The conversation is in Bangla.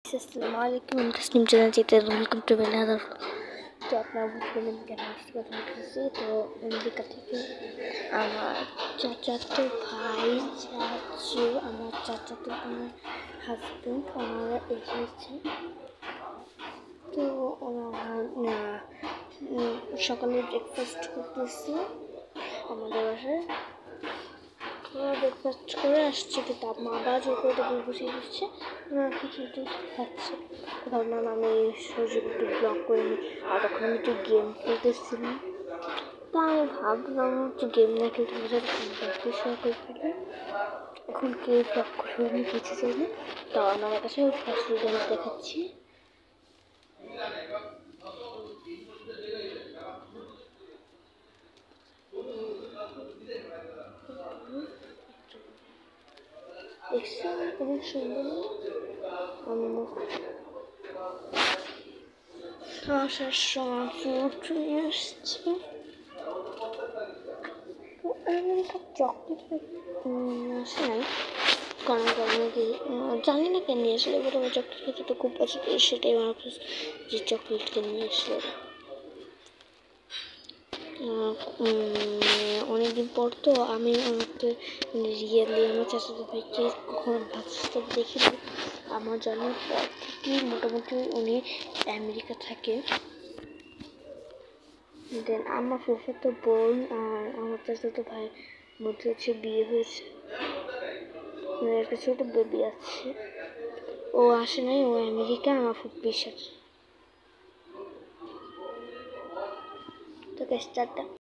আসসালামু আলাইকুম, আমি তসনিম জান্নাত। Welcome to my another. তো আপনারা বুঝবেন কেন আসতে কথা বলতেছি। তো আমেরিকা থেকে আমার চাচাতো ভাই, চাচু, আমার চাচাতো বোনের হাজব্যান্ড ওনারা এসেছে। তো ওনারা সকালে ব্রেকফাস্ট করতেছি আমাদের বাসায়। ব্রেকফাস্ট করে আসছে, কিন্তু মা আবার জোর করে টেবিল বসিয়ে দিচ্ছে, ওনারা কিছু খাচ্ছে। ভাবলাম আমি সুযোগ একটু ব্লগ করে নিই। আর তখন আমি একটু গেম খেলতেছিলাম, তা আমি ভাবলাম একটু গেম না খেলতে ব্লগটি শেয়ার করে ফেলি। এখন কে ব্লগ করবে আমি কিছু চাই না, তো আমার কাছে ফার্স্ট গেম দেখাচ্ছি। দেখছেন অনেক সুন্দর আসার সময় ফ্রুট নিয়ে আসছি। তো আমেরিকার চকলেট আসে নাই, কারণ জানি না কেন নিয়ে আসলে, এবার আমার চকলেট খেতে তো খুব পছন্দ, সেটাই আমার যে চকলেট কিনে নিয়ে আসলো। অনেকদিন পর তো আমি রিয়েলি আমার চাচাতো ভাইকে কখনো ভাবতে দেখিনি। আমার জানার পর থেকেই মোটামুটি উনি আমেরিকা থাকে। দেন আমার ফুফাতো বোন আর আমার চাচাতো ভাইয়ের মধ্যে হচ্ছে বিয়ে হয়েছে, একটা ছোট বেবি আছে। ও আসে নাই, ও আমেরিকা, আমার ফুপ্পির সাথে। তো গাইস, টাটা।